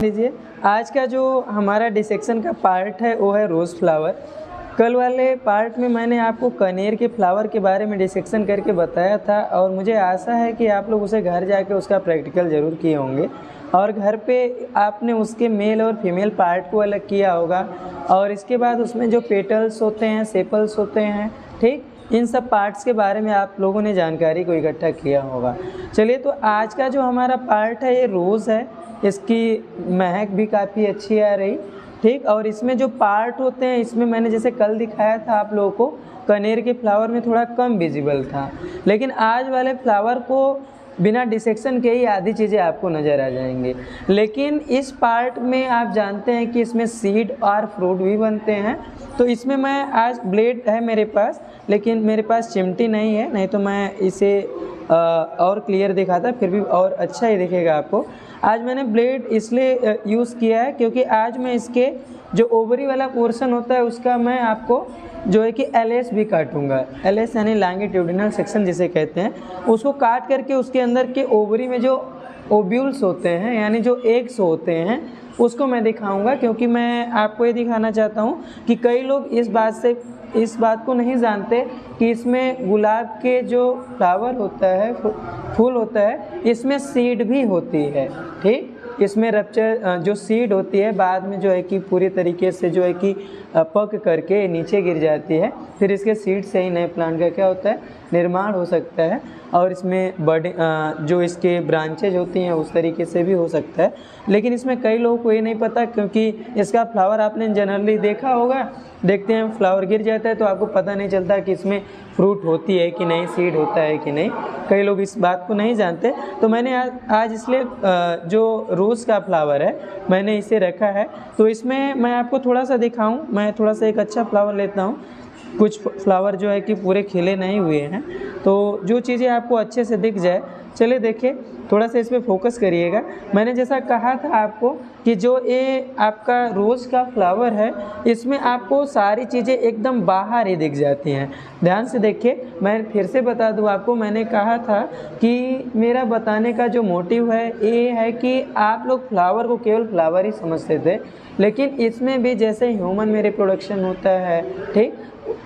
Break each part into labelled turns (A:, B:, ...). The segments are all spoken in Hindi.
A: लीजिए, आज का जो हमारा डिसेक्शन का पार्ट है वो है रोज़ फ्लावर। कल वाले पार्ट में मैंने आपको कनेर के फ्लावर के बारे में डिसेक्शन करके बताया था और मुझे आशा है कि आप लोग उसे घर जाके उसका प्रैक्टिकल ज़रूर किए होंगे और घर पे आपने उसके मेल और फीमेल पार्ट को अलग किया होगा और इसके बाद उसमें जो पेटल्स होते हैं, सेपल्स होते हैं, ठीक, इन सब पार्ट्स के बारे में आप लोगों ने जानकारी को इकट्ठा किया होगा। चलिए, तो आज का जो हमारा पार्ट है ये रोज़ है। इसकी महक भी काफ़ी अच्छी आ रही, ठीक। और इसमें जो पार्ट होते हैं, इसमें मैंने जैसे कल दिखाया था आप लोगों को, कनेर के फ्लावर में थोड़ा कम विजिबल था, लेकिन आज वाले फ्लावर को बिना डिसेक्शन के ही आधी चीज़ें आपको नज़र आ जाएंगे। लेकिन इस पार्ट में आप जानते हैं कि इसमें सीड और फ्रूट भी बनते हैं। तो इसमें मैं आज ब्लेड है मेरे पास, लेकिन मेरे पास चिमटी नहीं है, नहीं तो मैं इसे और क्लियर दिखाता, फिर भी और अच्छा ही दिखेगा आपको। आज मैंने ब्लेड इसलिए यूज़ किया है क्योंकि आज मैं इसके जो ओवरी वाला पोर्शन होता है उसका मैं आपको जो है कि एलएस भी काटूंगा। एलएस यानी लॉन्गिट्यूडिनल सेक्शन जिसे कहते हैं, उसको काट करके उसके अंदर के ओवरी में जो ओव्यूल्स होते हैं यानी जो एग्स होते हैं उसको मैं दिखाऊंगा, क्योंकि मैं आपको ये दिखाना चाहता हूँ कि कई लोग इस बात को नहीं जानते कि इसमें गुलाब के जो फ्लावर होता है, फूल होता है, इसमें सीड भी होती है, ठीक। इसमें रप्चर जो सीड होती है बाद में जो है कि पूरी तरीके से जो है कि पक करके नीचे गिर जाती है, फिर इसके सीड से ही नए प्लांट का क्या होता है, निर्माण हो सकता है। और इसमें बड़े जो इसके ब्रांचेज होती हैं उस तरीके से भी हो सकता है। लेकिन इसमें कई लोगों को ये नहीं पता, क्योंकि इसका फ्लावर आपने जनरली देखा होगा, देखते हैं फ्लावर गिर जाता है तो आपको पता नहीं चलता कि इसमें फ्रूट होती है कि नहीं, सीड होता है कि नहीं। कई लोग इस बात को नहीं जानते। तो मैंने आज इसलिए जो रोज़ का फ्लावर है मैंने इसे रखा है। तो इसमें मैं आपको थोड़ा सा दिखाऊं, मैं थोड़ा सा एक अच्छा फ्लावर लेता हूं। कुछ फ्लावर जो है कि पूरे खिले नहीं हुए हैं, तो जो चीज़ें आपको अच्छे से दिख जाए, चलिए देखिए, थोड़ा सा इस पर फोकस करिएगा। मैंने जैसा कहा था आपको कि जो ये आपका रोज़ का फ्लावर है इसमें आपको सारी चीज़ें एकदम बाहर ही दिख जाती हैं। ध्यान से देखिए, मैं फिर से बता दूं आपको, मैंने कहा था कि मेरा बताने का जो मोटिव है ये है कि आप लोग फ्लावर को केवल फ्लावर ही समझते थे, लेकिन इसमें भी जैसे ह्यूमन में रिप्रोडक्शन होता है,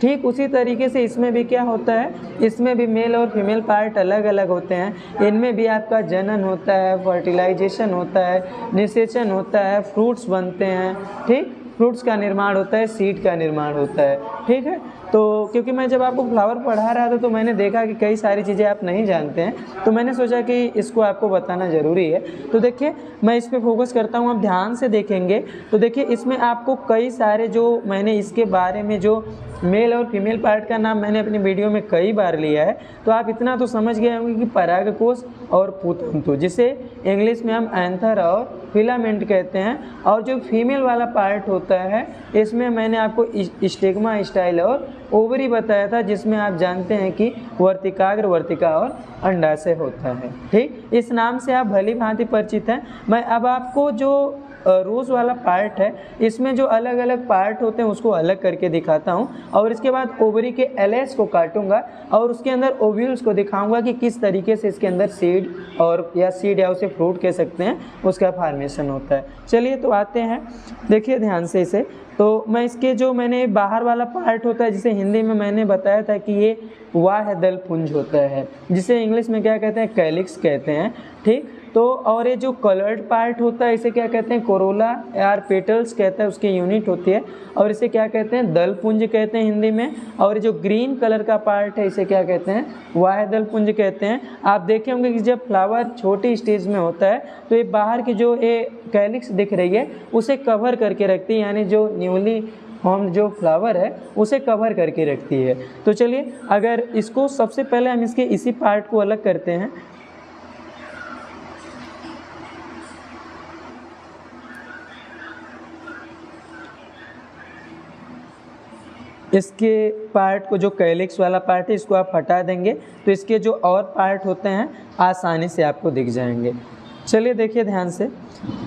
A: ठीक उसी तरीके से इसमें भी क्या होता है, इसमें भी मेल और फीमेल पार्ट अलग अलग होते हैं। इनमें भी आपका जनन होता है, फर्टिलाइजेशन होता है, निषेचन होता है, फ्रूट्स बनते हैं, ठीक, फ्रूट्स का निर्माण होता है, सीड का निर्माण होता है, ठीक है। तो क्योंकि मैं जब आपको फ्लावर पढ़ा रहा था तो मैंने देखा कि कई सारी चीज़ें आप नहीं जानते हैं, तो मैंने सोचा कि इसको आपको बताना ज़रूरी है। तो देखिए, मैं इस पर फोकस करता हूँ, आप ध्यान से देखेंगे तो देखिए इसमें आपको कई सारे जो मैंने इसके बारे में जो मेल और फीमेल पार्ट का नाम मैंने अपनी वीडियो में कई बार लिया है, तो आप इतना तो समझ गए होंगे कि परागकोश और पुतंतु, जिसे इंग्लिश में हम एंथर और फिलामेंट कहते हैं। और जो फीमेल वाला पार्ट होता है इसमें मैंने आपको स्टिग्मा, स्टाइल और ओवरी बताया था, जिसमें आप जानते हैं कि वर्तिकाग्र, वर्तिका और अंडाशय होता है, ठीक। इस नाम से आप भली भांति परिचित हैं। मैं अब आपको जो रोज़ वाला पार्ट है इसमें जो अलग अलग पार्ट होते हैं उसको अलग करके दिखाता हूं, और इसके बाद ओवरी के एलएस को काटूंगा और उसके अंदर ओव्यूल्स को दिखाऊंगा कि किस तरीके से इसके अंदर सीड या उसे फ्रूट कह सकते हैं, उसका फॉर्मेशन होता है। चलिए, तो आते हैं, देखिए ध्यान से इसे। तो मैं इसके जो मैंने बाहर वाला पार्ट होता है, जिसे हिंदी में मैंने बताया था कि ये वाह्य दल पुंज होता है, जिसे इंग्लिश में क्या कहते हैं, कैलिक्स कहते हैं, ठीक। तो और ये जो कलर्ड पार्ट होता है इसे क्या कहते हैं, कोरोला या पेटल्स कहते हैं, उसकी यूनिट होती है, और इसे क्या कहते हैं, दल पुंज कहते हैं हिंदी में। और जो ग्रीन कलर का पार्ट है इसे क्या कहते हैं, वाह्य दल पुंज कहते हैं। आप देखे होंगे कि जब फ्लावर छोटी स्टेज में होता है तो ये बाहर की जो ये कैलिक्स दिख रही है उसे कवर करके रखती है, यानी जो न्यूली फॉर्म जो फ्लावर है उसे कवर करके रखती है। तो चलिए, अगर इसको सबसे पहले हम इसके इसी पार्ट को अलग करते हैं। इसके पार्ट को, जो कैलिक्स वाला पार्ट है, इसको आप हटा देंगे तो इसके जो और पार्ट होते हैं आसानी से आपको दिख जाएंगे। चलिए देखिए ध्यान से,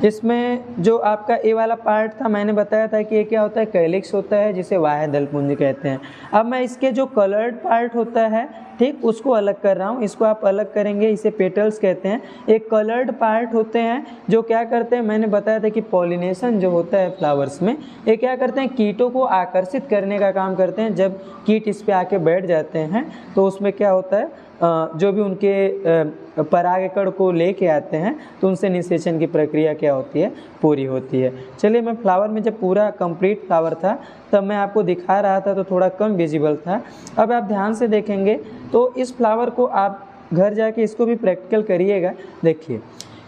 A: इसमें जो आपका ए वाला पार्ट था मैंने बताया था कि ये क्या होता है, कैलिक्स होता है, जिसे वाह्य दल पुंज कहते हैं। अब मैं इसके जो कलर्ड पार्ट होता है ठीक, उसको अलग कर रहा हूँ। इसको आप अलग करेंगे, इसे पेटल्स कहते हैं। एक कलर्ड पार्ट होते हैं जो क्या करते हैं, मैंने बताया था कि पॉलिनेशन जो होता है फ्लावर्स में, ये क्या करते हैं, कीटों को आकर्षित करने का काम करते हैं। जब कीट इस पे आके बैठ जाते हैं तो उसमें क्या होता है, जो भी उनके परागकण को लेके आते हैं तो उनसे निषेचन की प्रक्रिया क्या होती है, पूरी होती है। चलिए, मैं फ्लावर में जब पूरा कंप्लीट फ्लावर था तब मैं आपको दिखा रहा था तो थोड़ा कम विजिबल था। अब आप ध्यान से देखेंगे तो इस फ्लावर को आप घर जाके इसको भी प्रैक्टिकल करिएगा। देखिए,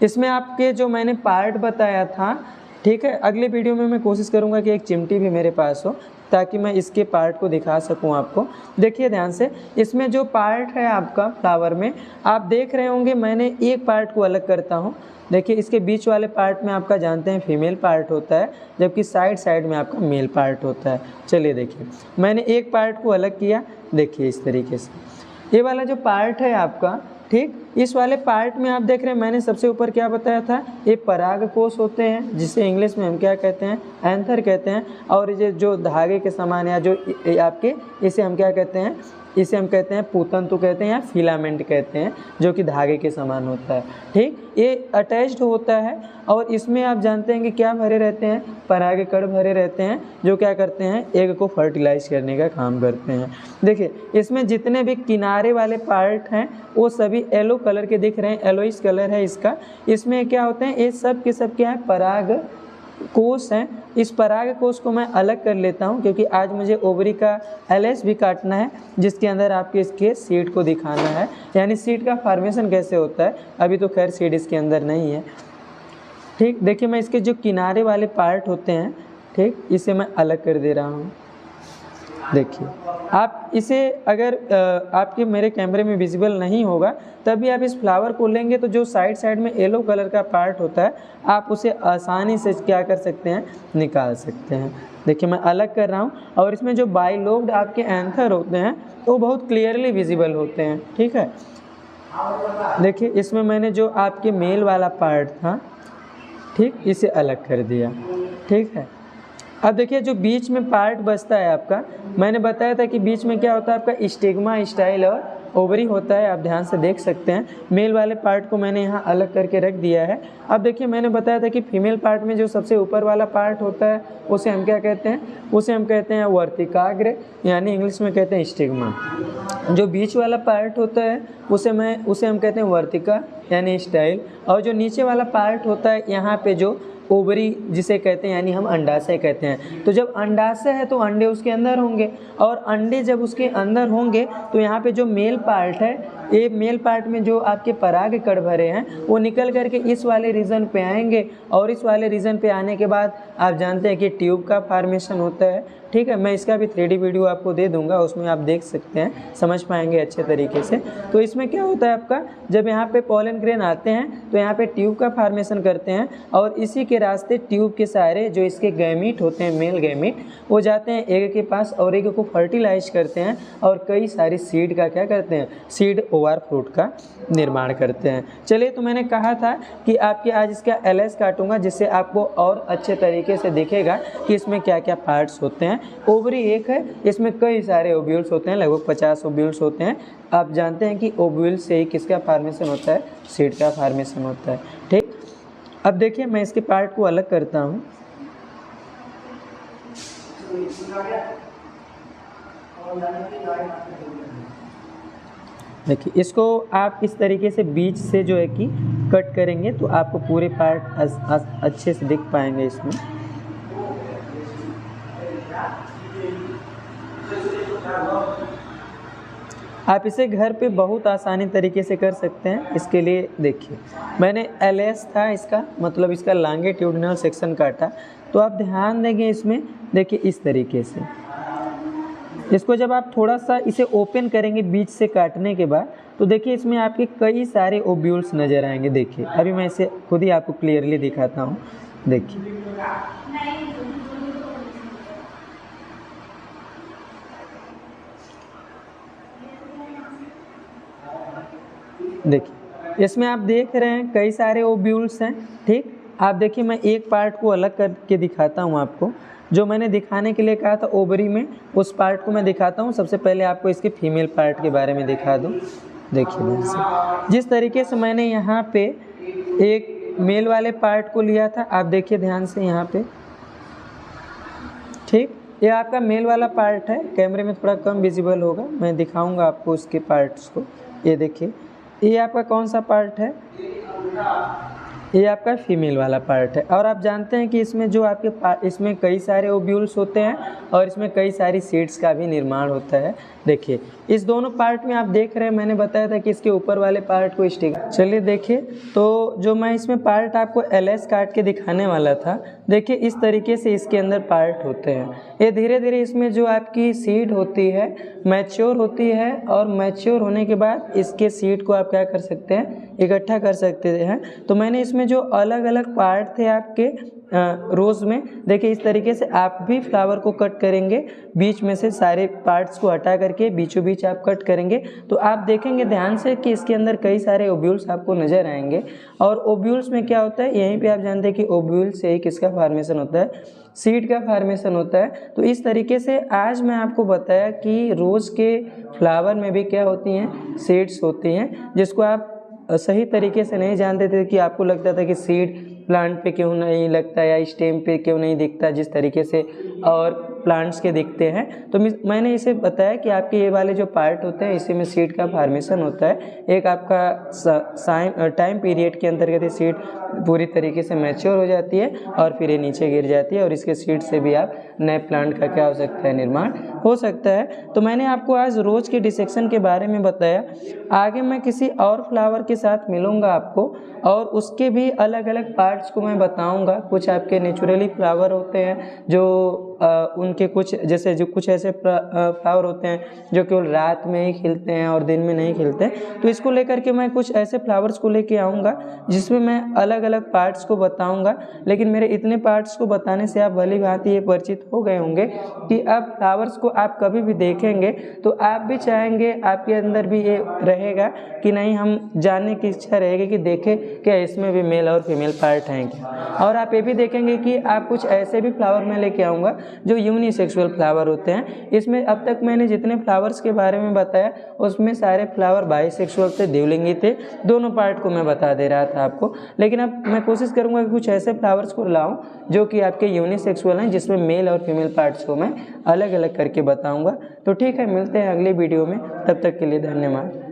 A: इसमें आपके जो मैंने पार्ट बताया था, ठीक है, अगले वीडियो में मैं कोशिश करूँगा कि एक चिमटी भी मेरे पास हो ताकि मैं इसके पार्ट को दिखा सकूं आपको। देखिए ध्यान से, इसमें जो पार्ट है आपका फ्लावर में, आप देख रहे होंगे मैंने एक पार्ट को अलग करता हूं। देखिए, इसके बीच वाले पार्ट में आपका जानते हैं फीमेल पार्ट होता है, जबकि साइड साइड में आपका मेल पार्ट होता है। चलिए देखिए, मैंने एक पार्ट को अलग किया। देखिए इस तरीके से ये वाला जो पार्ट है आपका, ठीक, इस वाले पार्ट में आप देख रहे हैं मैंने सबसे ऊपर क्या बताया था, ये परागकोश होते हैं जिसे इंग्लिश में हम क्या कहते हैं, एंथर कहते हैं। और ये जो धागे के समान या जो आपके, इसे हम क्या कहते हैं, इसे हम कहते हैं पूतंतु कहते हैं या फिलामेंट कहते हैं, जो कि धागे के समान होता है। ठीक, ये अटैच्ड होता है और इसमें आप जानते हैं कि क्या भरे रहते हैं, परागकण भरे रहते हैं जो क्या करते हैं, एग को फर्टिलाइज करने का काम करते हैं। देखिए, इसमें जितने भी किनारे वाले पार्ट हैं वो सभी येलो कलर के दिख रहे हैं, येलोइश कलर है इसका। इसमें क्या होते हैं, ये सब के सब क्या है, पराग कोश हैं। इस पराग कोश को मैं अलग कर लेता हूं क्योंकि आज मुझे ओवरी का एलएस भी काटना है, जिसके अंदर आपके इसके सीड को दिखाना है, यानी सीड का फॉर्मेशन कैसे होता है। अभी तो खैर सीड इसके अंदर नहीं है। ठीक, देखिए मैं इसके जो किनारे वाले पार्ट होते हैं, ठीक, इसे मैं अलग कर दे रहा हूँ। देखिए, आप इसे अगर आपके मेरे कैमरे में विजिबल नहीं होगा तभी आप इस फ्लावर को लेंगे तो जो साइड साइड में येलो कलर का पार्ट होता है आप उसे आसानी से क्या कर सकते हैं, निकाल सकते हैं। देखिए मैं अलग कर रहा हूँ और इसमें जो बाइलोब्ड आपके एंथर होते हैं वो बहुत क्लियरली विजिबल होते हैं। ठीक है, देखिए इसमें मैंने जो आपके मेल वाला पार्ट था, ठीक, इसे अलग कर दिया। ठीक है, अब देखिए जो बीच में पार्ट बचता है आपका, मैंने बताया था कि बीच में क्या होता है आपका, स्टिग्मा, स्टाइल और ओवरी होता है। आप ध्यान से देख सकते हैं, मेल वाले पार्ट को मैंने यहाँ अलग करके रख दिया है। अब देखिए मैंने बताया था कि फीमेल पार्ट में जो सबसे ऊपर वाला पार्ट होता है उसे हम क्या कहते हैं, उसे हम कहते हैं वर्तिकाग्र, यानी इंग्लिश में कहते हैं स्टिग्मा। जो बीच वाला पार्ट होता है उसे हम कहते हैं वर्तिका यानी स्टाइल। और जो नीचे वाला पार्ट होता है यहाँ पे जो ओवरी जिसे कहते हैं, यानी हम अंडाशय कहते हैं। तो जब अंडाशय है तो अंडे उसके अंदर होंगे और अंडे जब उसके अंदर होंगे तो यहाँ पे जो मेल पार्ट है, ये मेल पार्ट में जो आपके परागकण भरे हैं वो निकल करके इस वाले रीजन पे आएंगे और इस वाले रीजन पे आने के बाद आप जानते हैं कि ट्यूब का फॉर्मेशन होता है। ठीक है, मैं इसका भी 3D वीडियो आपको दे दूंगा, उसमें आप देख सकते हैं, समझ पाएंगे अच्छे तरीके से। तो इसमें क्या होता है आपका, जब यहाँ पे पॉलन ग्रेन आते हैं तो यहाँ पे ट्यूब का फॉर्मेशन करते हैं और इसी के रास्ते ट्यूब के सहारे जो इसके गैमीट होते हैं, मेल गैमीट, वो जाते हैं एग के पास और एग को फर्टिलाइज करते हैं और कई सारी सीड का क्या करते हैं, सीड ओवर फ्रूट का निर्माण करते हैं। चलिए, तो मैंने कहा था कि आपके आज इसका एलएस काटूंगा जिससे आपको और अच्छे तरीके से दिखेगा कि इसमें क्या क्या पार्ट्स होते हैं। ओवरी एक है, इसमें कई सारे ओव्यूल्स होते हैं, लगभग 50 ओव्यूल्स होते हैं। आप जानते हैं कि ओव्यूल से ही किसका फॉर्मेशन होता है, सीड का फॉर्मेशन होता है। ठीक, अब देखिए मैं इसके पार्ट को अलग करता हूँ। देखिए, इसको आप इस तरीके से बीच से जो है कि कट करेंगे तो आपको पूरे पार्ट अच्छे से दिख पाएंगे इसमें। आप इसे घर पे बहुत आसानी तरीके से कर सकते हैं। इसके लिए देखिए मैंने एलएस था इसका, मतलब इसका लॉन्गिट्यूडिनल सेक्शन काटा, तो आप ध्यान देंगे इसमें, देखिए इस तरीके से इसको जब आप थोड़ा सा इसे ओपन करेंगे बीच से काटने के बाद तो देखिए इसमें आपके कई सारे ओव्यूल्स नज़र आएंगे। देखिए अभी मैं इसे खुद ही आपको क्लियरली दिखाता हूँ। देखिए देखिए इसमें आप देख रहे हैं कई सारे ओव्यूल्स हैं। ठीक, आप देखिए मैं एक पार्ट को अलग करके दिखाता हूँ आपको। जो मैंने दिखाने के लिए कहा था ओवरी में, उस पार्ट को मैं दिखाता हूँ। सबसे पहले आपको इसके फीमेल पार्ट के बारे में दिखा दूँ। देखिए ध्यान से, जिस तरीके से मैंने यहाँ पे एक मेल वाले पार्ट को लिया था, आप देखिए ध्यान से यहाँ पे, ठीक, ये आपका मेल वाला पार्ट है। कैमरे में थोड़ा कम विजिबल होगा, मैं दिखाऊंगा आपको उसके पार्ट्स को। ये देखिए, ये आपका कौन सा पार्ट है, ये आपका फीमेल वाला पार्ट है। और आप जानते हैं कि इसमें जो आपके इसमें कई सारे ओव्यूल्स होते हैं और इसमें कई सारी सीड्स का भी निर्माण होता है। देखिए इस दोनों पार्ट में आप देख रहे हैं, मैंने बताया था कि इसके ऊपर वाले पार्ट को स्टिक, चलिए देखिए, तो जो मैं इसमें पार्ट आपको LS काट के दिखाने वाला था, देखिए इस तरीके से इसके अंदर पार्ट होते हैं। ये धीरे धीरे इसमें जो आपकी सीड होती है मैच्योर होती है, और मैच्योर होने के बाद इसके सीड को आप क्या कर सकते हैं, इकट्ठा कर सकते हैं। तो मैंने इसमें जो अलग अलग पार्ट थे आपके रोज़ में, देखिए इस तरीके से आप भी फ्लावर को कट करेंगे, बीच में से सारे पार्ट्स को हटा करके बीचों बीच आप कट करेंगे, तो आप देखेंगे ध्यान से कि इसके अंदर कई सारे ओव्यूल्स आपको नज़र आएंगे। और ओव्यूल्स में क्या होता है, यहीं पे आप जानते हैं कि ओव्यूल से ही किसका फॉर्मेशन होता है, सीड का फॉर्मेशन होता है। तो इस तरीके से आज मैं आपको बताया कि रोज़ के फ्लावर में भी क्या होती हैं, सीड्स होती हैं, जिसको आप सही तरीके से नहीं जानते थे, कि आपको लगता था कि सीड प्लांट पे क्यों नहीं लगता या स्टेम पे क्यों नहीं दिखता जिस तरीके से और प्लांट्स के दिखते हैं। तो मैंने इसे बताया कि आपके ये वाले जो पार्ट होते हैं इसी में सीड का फॉर्मेशन होता है। एक आपका टाइम पीरियड के अंतर्गत ये सीड पूरी तरीके से मैच्योर हो जाती है और फिर ये नीचे गिर जाती है, और इसके सीड से भी आप नए प्लांट का क्या हो सकता है, निर्माण हो सकता है। तो मैंने आपको आज रोज़ के डिसेक्शन के बारे में बताया। आगे मैं किसी और फ्लावर के साथ मिलूँगा आपको, और उसके भी अलग अलग पार्ट्स को मैं बताऊँगा। कुछ आपके नेचुरली फ्लावर होते हैं जो उनके कुछ जैसे जो कुछ ऐसे फ्लावर होते हैं जो केवल रात में ही खिलते हैं और दिन में नहीं खिलते, तो इसको लेकर के मैं कुछ ऐसे फ्लावर्स को लेके आऊँगा जिसमें मैं अलग अलग पार्ट्स को बताऊँगा। लेकिन मेरे इतने पार्ट्स को बताने से आप भली भांति ये परिचित हो गए होंगे कि अब फ्लावर्स को आप कभी भी देखेंगे तो आप भी चाहेंगे, आपके अंदर भी ये रहेगा कि नहीं, हम जानने की इच्छा रहेगी कि देखें क्या इसमें भी मेल और फीमेल पार्ट हैं क्या। और आप ये भी देखेंगे कि आप कुछ ऐसे भी फ्लावर में लेके आऊँगा जो यूनिसेक्सुअल फ्लावर होते हैं। इसमें अब तक मैंने जितने फ्लावर्स के बारे में बताया उसमें सारे फ्लावर बाइसेक्सुअल थे, द्विलिंगी थे, दोनों पार्ट को मैं बता दे रहा था आपको। लेकिन अब मैं कोशिश करूंगा कि कुछ ऐसे फ्लावर्स को लाऊं जो कि आपके यूनिसेक्सुअल हैं, जिसमें मेल और फीमेल पार्ट्स को मैं अलग अलग करके बताऊंगा। तो ठीक है, मिलते हैं अगली वीडियो में, तब तक के लिए धन्यवाद।